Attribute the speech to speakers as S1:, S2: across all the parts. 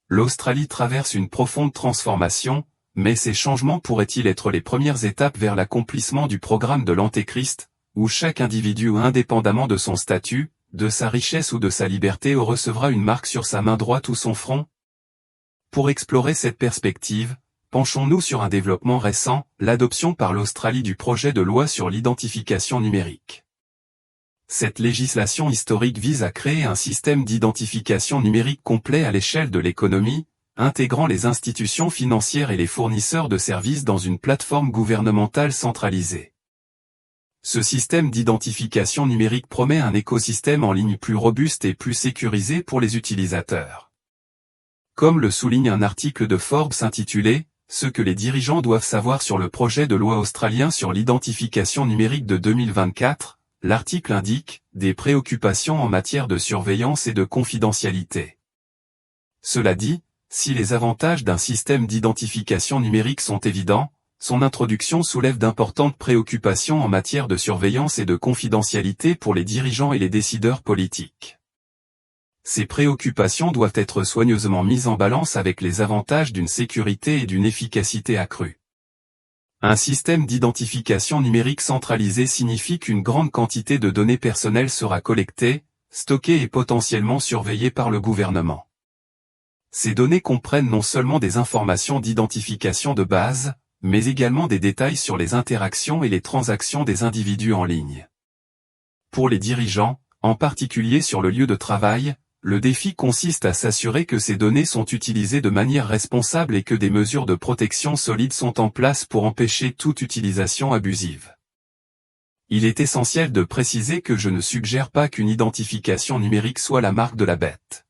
S1: l'Australie traverse une profonde transformation, mais ces changements pourraient-ils être les premières étapes vers l'accomplissement du programme de l'Antéchrist, où chaque individu indépendamment de son statut, de sa richesse ou de sa liberté recevra une marque sur sa main droite ou son front? Pour explorer cette perspective, penchons-nous sur un développement récent, l'adoption par l'Australie du projet de loi sur l'identification numérique. Cette législation historique vise à créer un système d'identification numérique complet à l'échelle de l'économie, intégrant les institutions financières et les fournisseurs de services dans une plateforme gouvernementale centralisée. Ce système d'identification numérique promet un écosystème en ligne plus robuste et plus sécurisé pour les utilisateurs. Comme le souligne un article de Forbes intitulé « Ce que les dirigeants doivent savoir sur le projet de loi australien sur l'identification numérique de 2024 », l'article indique « des préoccupations en matière de surveillance et de confidentialité ». Cela dit, si les avantages d'un système d'identification numérique sont évidents, son introduction soulève d'importantes préoccupations en matière de surveillance et de confidentialité pour les dirigeants et les décideurs politiques. Ces préoccupations doivent être soigneusement mises en balance avec les avantages d'une sécurité et d'une efficacité accrue. Un système d'identification numérique centralisé signifie qu'une grande quantité de données personnelles sera collectée, stockée et potentiellement surveillée par le gouvernement. Ces données comprennent non seulement des informations d'identification de base, mais également des détails sur les interactions et les transactions des individus en ligne. Pour les dirigeants, en particulier sur le lieu de travail, le défi consiste à s'assurer que ces données sont utilisées de manière responsable et que des mesures de protection solides sont en place pour empêcher toute utilisation abusive. Il est essentiel de préciser que je ne suggère pas qu'une identification numérique soit la marque de la bête.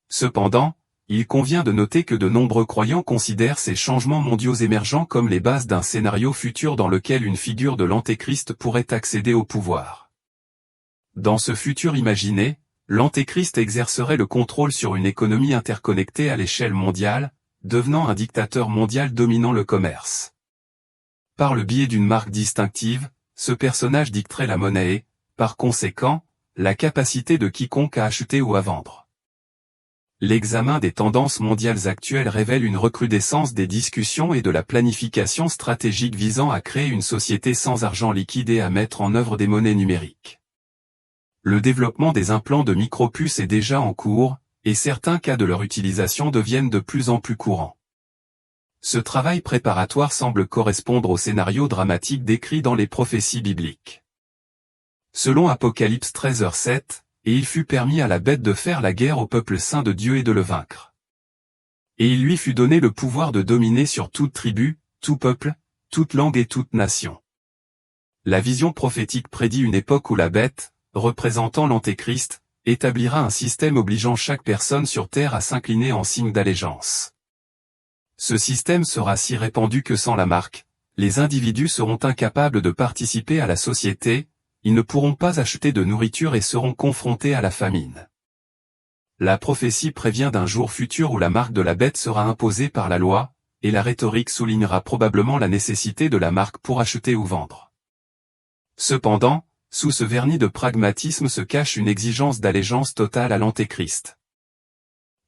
S1: Cependant, il convient de noter que de nombreux croyants considèrent ces changements mondiaux émergents comme les bases d'un scénario futur dans lequel une figure de l'Antéchrist pourrait accéder au pouvoir. Dans ce futur imaginé, l'Antéchrist exercerait le contrôle sur une économie interconnectée à l'échelle mondiale, devenant un dictateur mondial dominant le commerce. Par le biais d'une marque distinctive, ce personnage dicterait la monnaie et, par conséquent, la capacité de quiconque à acheter ou à vendre. L'examen des tendances mondiales actuelles révèle une recrudescence des discussions et de la planification stratégique visant à créer une société sans argent liquide et à mettre en œuvre des monnaies numériques. Le développement des implants de micropuces est déjà en cours, et certains cas de leur utilisation deviennent de plus en plus courants. Ce travail préparatoire semble correspondre au scénario dramatique décrit dans les prophéties bibliques. Selon Apocalypse 13h7, et il fut permis à la bête de faire la guerre au peuple saint de Dieu et de le vaincre. Et il lui fut donné le pouvoir de dominer sur toute tribu, tout peuple, toute langue et toute nation. La vision prophétique prédit une époque où la bête, représentant l'Antéchrist, établira un système obligeant chaque personne sur terre à s'incliner en signe d'allégeance. Ce système sera si répandu que sans la marque, les individus seront incapables de participer à la société, ils ne pourront pas acheter de nourriture et seront confrontés à la famine. La prophétie prévient d'un jour futur où la marque de la bête sera imposée par la loi, et la rhétorique soulignera probablement la nécessité de la marque pour acheter ou vendre. Cependant, sous ce vernis de pragmatisme se cache une exigence d'allégeance totale à l'Antéchrist.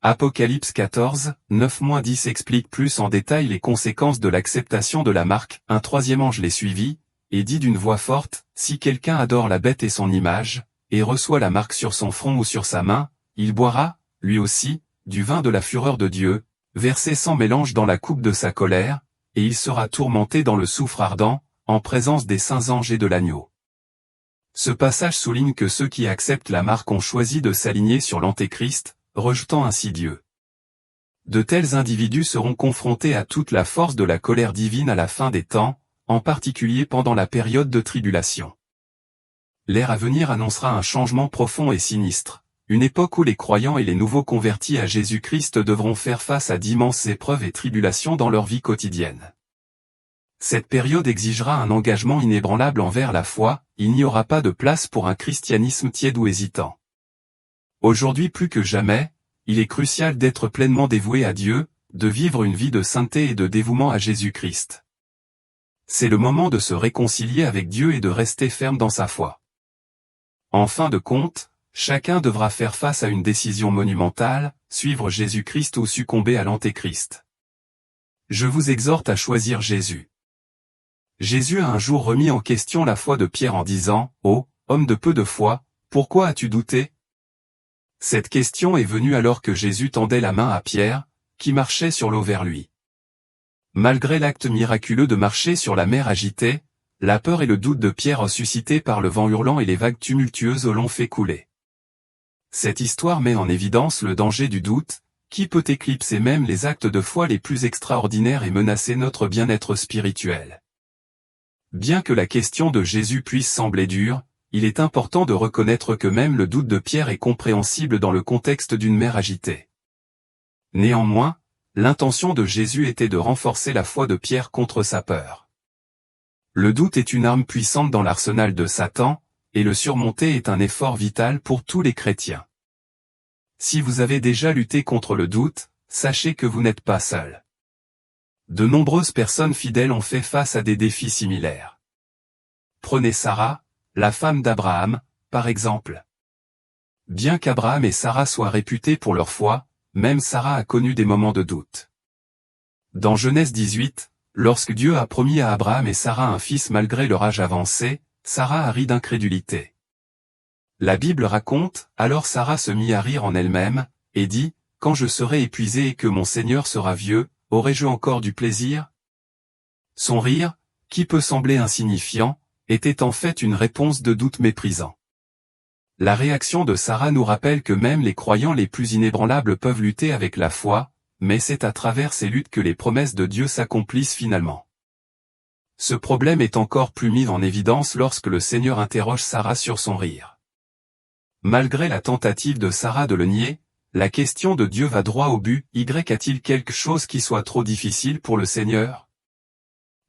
S1: Apocalypse 14, 9-10 explique plus en détail les conséquences de l'acceptation de la marque. Un troisième ange les suivit, et dit d'une voix forte, « Si quelqu'un adore la bête et son image, et reçoit la marque sur son front ou sur sa main, il boira, lui aussi, du vin de la fureur de Dieu, versé sans mélange dans la coupe de sa colère, et il sera tourmenté dans le soufre ardent, en présence des saints anges et de l'agneau. » Ce passage souligne que ceux qui acceptent la marque ont choisi de s'aligner sur l'Antéchrist, rejetant ainsi Dieu. De tels individus seront confrontés à toute la force de la colère divine à la fin des temps, en particulier pendant la période de tribulation. L'ère à venir annoncera un changement profond et sinistre, une époque où les croyants et les nouveaux convertis à Jésus-Christ devront faire face à d'immenses épreuves et tribulations dans leur vie quotidienne. Cette période exigera un engagement inébranlable envers la foi, il n'y aura pas de place pour un christianisme tiède ou hésitant. Aujourd'hui plus que jamais, il est crucial d'être pleinement dévoué à Dieu, de vivre une vie de sainteté et de dévouement à Jésus-Christ. C'est le moment de se réconcilier avec Dieu et de rester ferme dans sa foi. En fin de compte, chacun devra faire face à une décision monumentale, suivre Jésus-Christ ou succomber à l'Antéchrist. Je vous exhorte à choisir Jésus. Jésus a un jour remis en question la foi de Pierre en disant « Ô, homme de peu de foi, pourquoi as-tu douté ?» Cette question est venue alors que Jésus tendait la main à Pierre, qui marchait sur l'eau vers lui. Malgré l'acte miraculeux de marcher sur la mer agitée, la peur et le doute de Pierre suscités par le vent hurlant et les vagues tumultueuses l'ont fait couler. Cette histoire met en évidence le danger du doute, qui peut éclipser même les actes de foi les plus extraordinaires et menacer notre bien-être spirituel. Bien que la question de Jésus puisse sembler dure, il est important de reconnaître que même le doute de Pierre est compréhensible dans le contexte d'une mer agitée. Néanmoins, l'intention de Jésus était de renforcer la foi de Pierre contre sa peur. Le doute est une arme puissante dans l'arsenal de Satan, et le surmonter est un effort vital pour tous les chrétiens. Si vous avez déjà lutté contre le doute, sachez que vous n'êtes pas seul. De nombreuses personnes fidèles ont fait face à des défis similaires. Prenez Sarah, la femme d'Abraham, par exemple. Bien qu'Abraham et Sarah soient réputés pour leur foi, même Sarah a connu des moments de doute. Dans Genèse 18, lorsque Dieu a promis à Abraham et Sarah un fils malgré leur âge avancé, Sarah a ri d'incrédulité. La Bible raconte, alors Sarah se mit à rire en elle-même, et dit, « Quand je serai épuisée et que mon Seigneur sera vieux, aurai-je encore du plaisir ?» Son rire, qui peut sembler insignifiant, était en fait une réponse de doute méprisant. La réaction de Sarah nous rappelle que même les croyants les plus inébranlables peuvent lutter avec la foi, mais c'est à travers ces luttes que les promesses de Dieu s'accomplissent finalement. Ce problème est encore plus mis en évidence lorsque le Seigneur interroge Sarah sur son rire. Malgré la tentative de Sarah de le nier, la question de Dieu va droit au but. Y a-t-il quelque chose qui soit trop difficile pour le Seigneur ?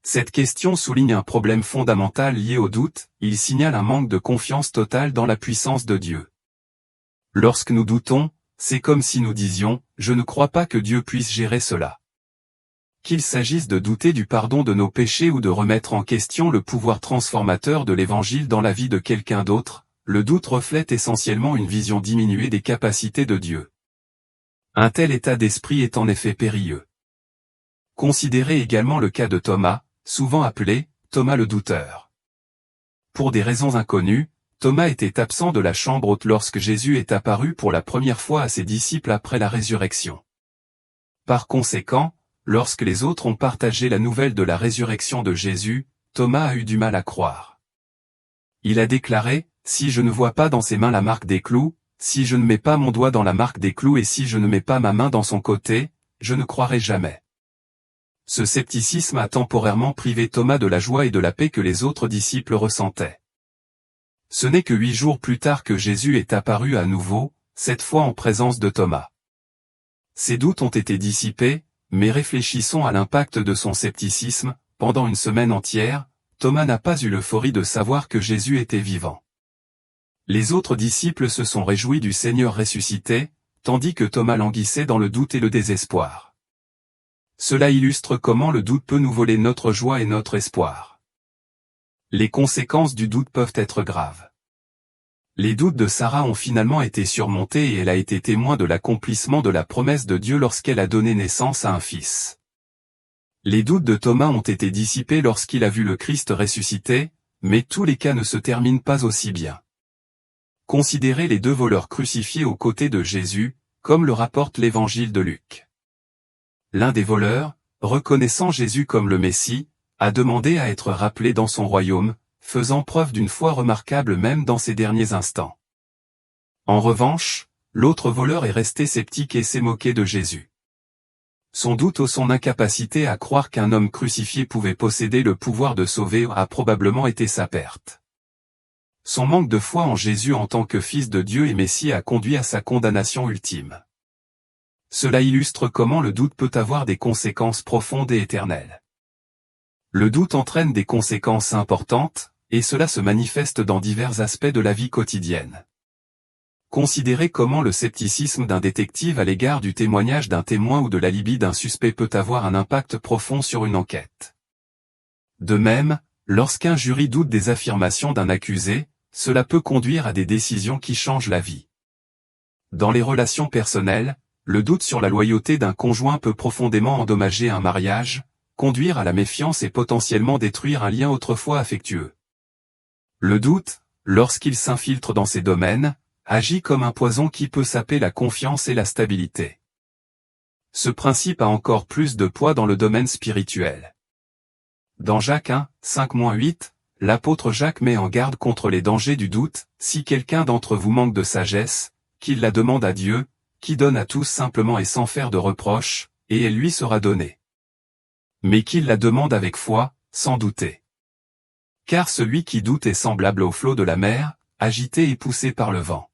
S1: Cette question souligne un problème fondamental lié au doute, il signale un manque de confiance totale dans la puissance de Dieu. Lorsque nous doutons, c'est comme si nous disions, « Je ne crois pas que Dieu puisse gérer cela ». Qu'il s'agisse de douter du pardon de nos péchés ou de remettre en question le pouvoir transformateur de l'Évangile dans la vie de quelqu'un d'autre, le doute reflète essentiellement une vision diminuée des capacités de Dieu. Un tel état d'esprit est en effet périlleux. Considérez également le cas de Thomas, souvent appelé Thomas le douteur. Pour des raisons inconnues, Thomas était absent de la chambre haute lorsque Jésus est apparu pour la première fois à ses disciples après la résurrection. Par conséquent, lorsque les autres ont partagé la nouvelle de la résurrection de Jésus, Thomas a eu du mal à croire. Il a déclaré, « Si je ne vois pas dans ses mains la marque des clous, si je ne mets pas mon doigt dans la marque des clous et si je ne mets pas ma main dans son côté, je ne croirai jamais. » Ce scepticisme a temporairement privé Thomas de la joie et de la paix que les autres disciples ressentaient. Ce n'est que 8 jours plus tard que Jésus est apparu à nouveau, cette fois en présence de Thomas. Ses doutes ont été dissipés, mais réfléchissons à l'impact de son scepticisme. Pendant une semaine entière, Thomas n'a pas eu l'euphorie de savoir que Jésus était vivant. Les autres disciples se sont réjouis du Seigneur ressuscité, tandis que Thomas languissait dans le doute et le désespoir. Cela illustre comment le doute peut nous voler notre joie et notre espoir. Les conséquences du doute peuvent être graves. Les doutes de Sarah ont finalement été surmontés et elle a été témoin de l'accomplissement de la promesse de Dieu lorsqu'elle a donné naissance à un fils. Les doutes de Thomas ont été dissipés lorsqu'il a vu le Christ ressuscité, mais tous les cas ne se terminent pas aussi bien. Considérez les 2 voleurs crucifiés aux côtés de Jésus, comme le rapporte l'évangile de Luc. L'un des voleurs, reconnaissant Jésus comme le Messie, a demandé à être rappelé dans son royaume, faisant preuve d'une foi remarquable même dans ses derniers instants. En revanche, l'autre voleur est resté sceptique et s'est moqué de Jésus. Son doute ou son incapacité à croire qu'un homme crucifié pouvait posséder le pouvoir de sauver a probablement été sa perte. Son manque de foi en Jésus en tant que Fils de Dieu et Messie a conduit à sa condamnation ultime. Cela illustre comment le doute peut avoir des conséquences profondes et éternelles. Le doute entraîne des conséquences importantes, et cela se manifeste dans divers aspects de la vie quotidienne. Considérez comment le scepticisme d'un détective à l'égard du témoignage d'un témoin ou de l'alibi d'un suspect peut avoir un impact profond sur une enquête. De même, lorsqu'un jury doute des affirmations d'un accusé, cela peut conduire à des décisions qui changent la vie. Dans les relations personnelles, le doute sur la loyauté d'un conjoint peut profondément endommager un mariage, conduire à la méfiance et potentiellement détruire un lien autrefois affectueux. Le doute, lorsqu'il s'infiltre dans ces domaines, agit comme un poison qui peut saper la confiance et la stabilité. Ce principe a encore plus de poids dans le domaine spirituel. Dans Jacques 1, 5-8, l'apôtre Jacques met en garde contre les dangers du doute. Si quelqu'un d'entre vous manque de sagesse, qu'il la demande à Dieu, qui donne à tous simplement et sans faire de reproches, et elle lui sera donnée. Mais qu'il la demande avec foi, sans douter. Car celui qui doute est semblable au flot de la mer, agité et poussé par le vent.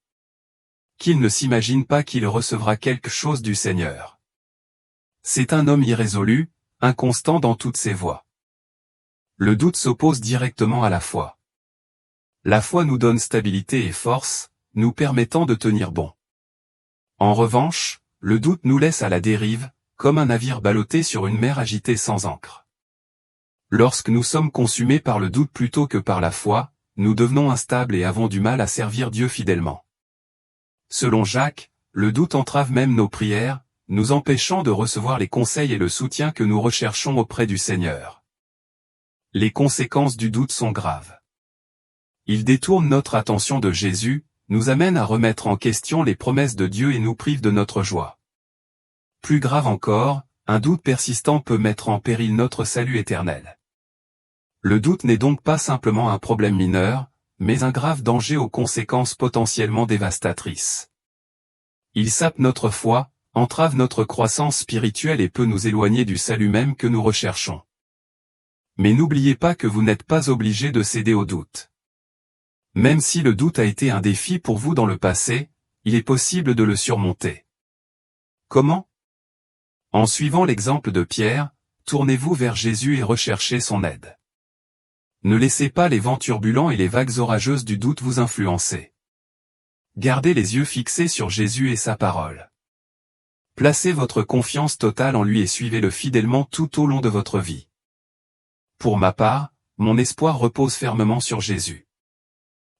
S1: Qu'il ne s'imagine pas qu'il recevra quelque chose du Seigneur. C'est un homme irrésolu, inconstant dans toutes ses voies. Le doute s'oppose directement à la foi. La foi nous donne stabilité et force, nous permettant de tenir bon. En revanche, le doute nous laisse à la dérive, comme un navire ballotté sur une mer agitée sans ancre. Lorsque nous sommes consumés par le doute plutôt que par la foi, nous devenons instables et avons du mal à servir Dieu fidèlement. Selon Jacques, le doute entrave même nos prières, nous empêchant de recevoir les conseils et le soutien que nous recherchons auprès du Seigneur. Les conséquences du doute sont graves. Il détourne notre attention de Jésus, nous amène à remettre en question les promesses de Dieu et nous prive de notre joie. Plus grave encore, un doute persistant peut mettre en péril notre salut éternel. Le doute n'est donc pas simplement un problème mineur, mais un grave danger aux conséquences potentiellement dévastatrices. Il sape notre foi, entrave notre croissance spirituelle et peut nous éloigner du salut même que nous recherchons. Mais n'oubliez pas que vous n'êtes pas obligé de céder au doute. Même si le doute a été un défi pour vous dans le passé, il est possible de le surmonter. Comment? En suivant l'exemple de Pierre, tournez-vous vers Jésus et recherchez son aide. Ne laissez pas les vents turbulents et les vagues orageuses du doute vous influencer. Gardez les yeux fixés sur Jésus et sa parole. Placez votre confiance totale en lui et suivez-le fidèlement tout au long de votre vie. Pour ma part, mon espoir repose fermement sur Jésus.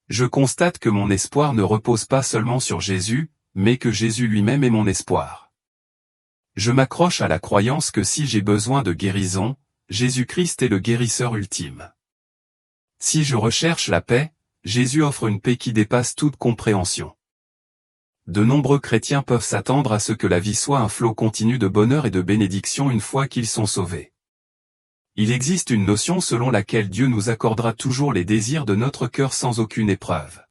S1: Je constate que mon espoir ne repose pas seulement sur Jésus, mais que Jésus lui-même est mon espoir. Je m'accroche à la croyance que si j'ai besoin de guérison, Jésus-Christ est le guérisseur ultime. Si je recherche la paix, Jésus offre une paix qui dépasse toute compréhension. De nombreux chrétiens peuvent s'attendre à ce que la vie soit un flot continu de bonheur et de bénédiction une fois qu'ils sont sauvés. Il existe une notion selon laquelle Dieu nous accordera toujours les désirs de notre cœur sans aucune épreuve.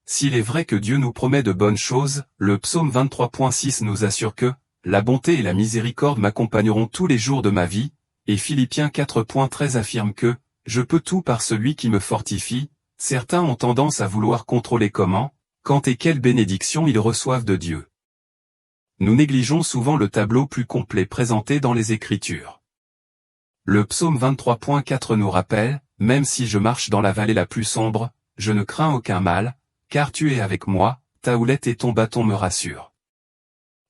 S1: S'il est vrai que Dieu nous promet de bonnes choses, le psaume 23.6 nous assure que « La bonté et la miséricorde m'accompagneront tous les jours de ma vie », et Philippiens 4.13 affirme que « Je peux tout par celui qui me fortifie ». Certains ont tendance à vouloir contrôler comment, quand et quelles bénédictions ils reçoivent de Dieu. Nous négligeons souvent le tableau plus complet présenté dans les Écritures. Le psaume 23.4 nous rappelle, « Même si je marche dans la vallée la plus sombre, je ne crains aucun mal, car tu es avec moi, ta houlette et ton bâton me rassurent. »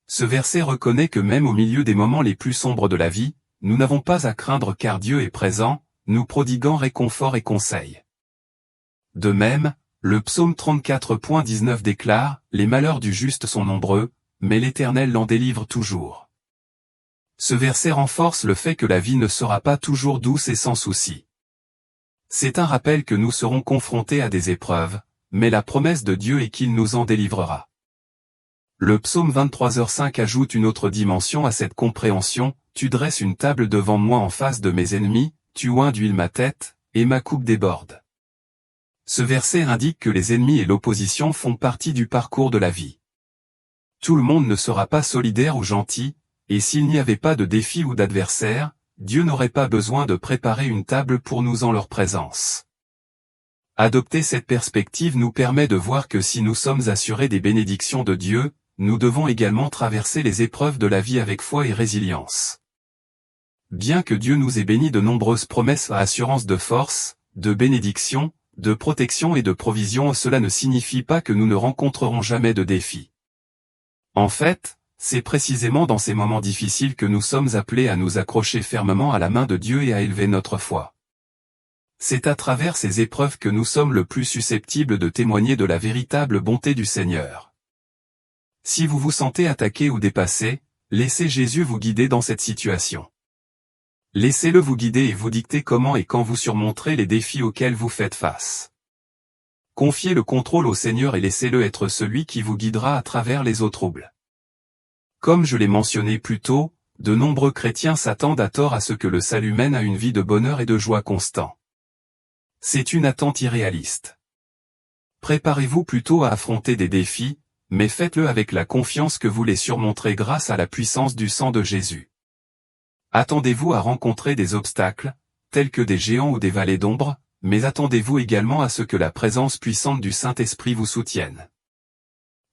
S1: Ce verset reconnaît que même au milieu des moments les plus sombres de la vie, nous n'avons pas à craindre car Dieu est présent, nous prodiguant réconfort et conseil. De même, le psaume 34.19 déclare, « Les malheurs du juste sont nombreux, mais l'Éternel l'en délivre toujours. » Ce verset renforce le fait que la vie ne sera pas toujours douce et sans souci. C'est un rappel que nous serons confrontés à des épreuves, mais la promesse de Dieu est qu'il nous en délivrera. Le psaume 23h5 ajoute une autre dimension à cette compréhension, « Tu dresses une table devant moi en face de mes ennemis, tu oins d'huile ma tête, et ma coupe déborde. » Ce verset indique que les ennemis et l'opposition font partie du parcours de la vie. Tout le monde ne sera pas solidaire ou gentil, et s'il n'y avait pas de défis ou d'adversaires, Dieu n'aurait pas besoin de préparer une table pour nous en leur présence. Adopter cette perspective nous permet de voir que si nous sommes assurés des bénédictions de Dieu, nous devons également traverser les épreuves de la vie avec foi et résilience. Bien que Dieu nous ait bénis de nombreuses promesses à assurance de force, de bénédiction, de protection et de provision, cela ne signifie pas que nous ne rencontrerons jamais de défis. En fait, c'est précisément dans ces moments difficiles que nous sommes appelés à nous accrocher fermement à la main de Dieu et à élever notre foi. C'est à travers ces épreuves que nous sommes le plus susceptibles de témoigner de la véritable bonté du Seigneur. Si vous vous sentez attaqué ou dépassé, laissez Jésus vous guider dans cette situation. Laissez-le vous guider et vous dicter comment et quand vous surmonterez les défis auxquels vous faites face. Confiez le contrôle au Seigneur et laissez-le être celui qui vous guidera à travers les eaux troubles. Comme je l'ai mentionné plus tôt, de nombreux chrétiens s'attendent à tort à ce que le salut mène à une vie de bonheur et de joie constant. C'est une attente irréaliste. Préparez-vous plutôt à affronter des défis, mais faites-le avec la confiance que vous les surmonterez grâce à la puissance du sang de Jésus. Attendez-vous à rencontrer des obstacles, tels que des géants ou des vallées d'ombre, mais attendez-vous également à ce que la présence puissante du Saint-Esprit vous soutienne.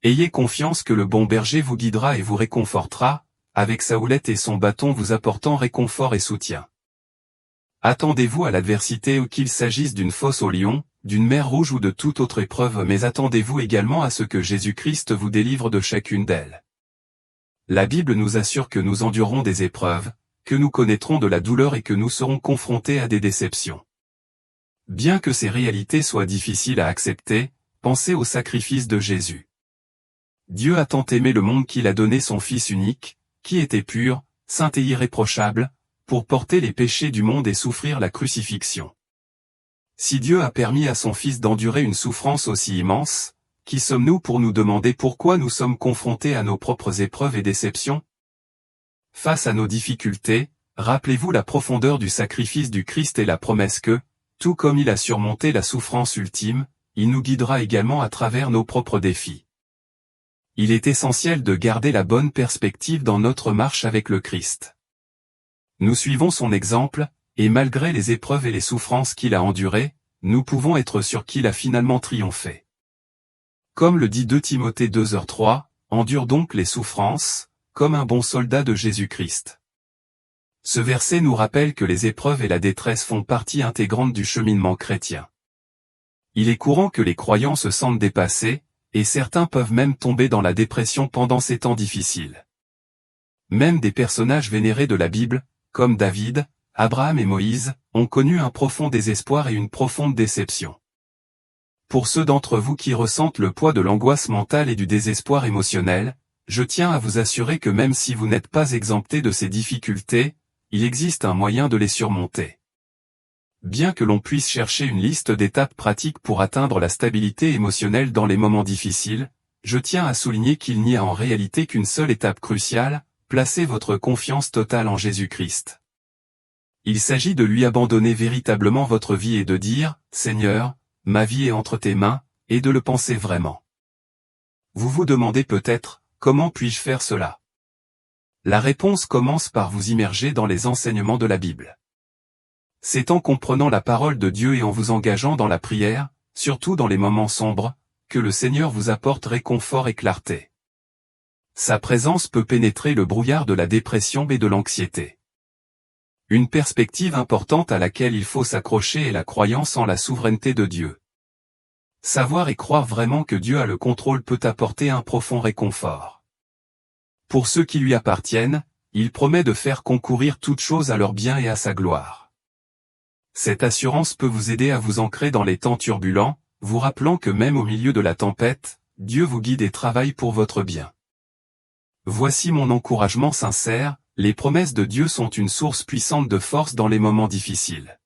S1: Ayez confiance que le bon berger vous guidera et vous réconfortera, avec sa houlette et son bâton vous apportant réconfort et soutien. Attendez-vous à l'adversité ou qu'il s'agisse d'une fosse au lion, d'une mer rouge ou de toute autre épreuve, mais attendez-vous également à ce que Jésus-Christ vous délivre de chacune d'elles. La Bible nous assure que nous endurerons des épreuves, que nous connaîtrons de la douleur et que nous serons confrontés à des déceptions. Bien que ces réalités soient difficiles à accepter, pensez au sacrifice de Jésus. Dieu a tant aimé le monde qu'il a donné son Fils unique, qui était pur, saint et irréprochable, pour porter les péchés du monde et souffrir la crucifixion. Si Dieu a permis à son Fils d'endurer une souffrance aussi immense, qui sommes-nous pour nous demander pourquoi nous sommes confrontés à nos propres épreuves et déceptions? Face à nos difficultés, rappelez-vous la profondeur du sacrifice du Christ et la promesse que, tout comme il a surmonté la souffrance ultime, il nous guidera également à travers nos propres défis. Il est essentiel de garder la bonne perspective dans notre marche avec le Christ. Nous suivons son exemple, et malgré les épreuves et les souffrances qu'il a endurées, nous pouvons être sûrs qu'il a finalement triomphé. Comme le dit 2 Timothée 2h3, endure donc les souffrances, comme un bon soldat de Jésus-Christ. Ce verset nous rappelle que les épreuves et la détresse font partie intégrante du cheminement chrétien. Il est courant que les croyants se sentent dépassés, et certains peuvent même tomber dans la dépression pendant ces temps difficiles. Même des personnages vénérés de la Bible, comme David, Abraham et Moïse, ont connu un profond désespoir et une profonde déception. Pour ceux d'entre vous qui ressentent le poids de l'angoisse mentale et du désespoir émotionnel, je tiens à vous assurer que même si vous n'êtes pas exemptés de ces difficultés, il existe un moyen de les surmonter. Bien que l'on puisse chercher une liste d'étapes pratiques pour atteindre la stabilité émotionnelle dans les moments difficiles, je tiens à souligner qu'il n'y a en réalité qu'une seule étape cruciale, placez votre confiance totale en Jésus-Christ. Il s'agit de lui abandonner véritablement votre vie et de dire, « Seigneur, ma vie est entre tes mains », et de le penser vraiment. Vous vous demandez peut-être, comment puis-je faire cela? La réponse commence par vous immerger dans les enseignements de la Bible. C'est en comprenant la parole de Dieu et en vous engageant dans la prière, surtout dans les moments sombres, que le Seigneur vous apporte réconfort et clarté. Sa présence peut pénétrer le brouillard de la dépression et de l'anxiété. Une perspective importante à laquelle il faut s'accrocher est la croyance en la souveraineté de Dieu. Savoir et croire vraiment que Dieu a le contrôle peut apporter un profond réconfort. Pour ceux qui lui appartiennent, il promet de faire concourir toutes choses à leur bien et à sa gloire. Cette assurance peut vous aider à vous ancrer dans les temps turbulents, vous rappelant que même au milieu de la tempête, Dieu vous guide et travaille pour votre bien. Voici mon encouragement sincère, les promesses de Dieu sont une source puissante de force dans les moments difficiles.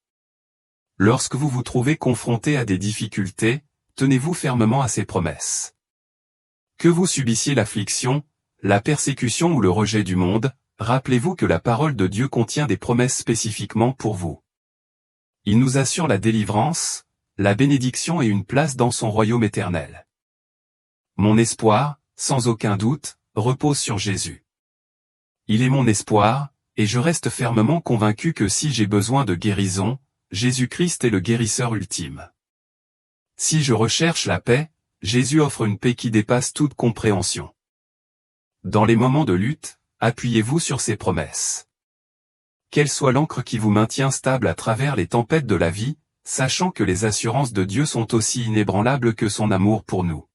S1: Lorsque vous vous trouvez confronté à des difficultés, tenez-vous fermement à ces promesses. Que vous subissiez l'affliction, la persécution ou le rejet du monde, rappelez-vous que la parole de Dieu contient des promesses spécifiquement pour vous. Il nous assure la délivrance, la bénédiction et une place dans son royaume éternel. Mon espoir, sans aucun doute, repose sur Jésus. Il est mon espoir, et je reste fermement convaincu que si j'ai besoin de guérison, Jésus-Christ est le guérisseur ultime. Si je recherche la paix, Jésus offre une paix qui dépasse toute compréhension. Dans les moments de lutte, appuyez-vous sur ses promesses. Quelle soit l'encre qui vous maintient stable à travers les tempêtes de la vie, sachant que les assurances de Dieu sont aussi inébranlables que son amour pour nous.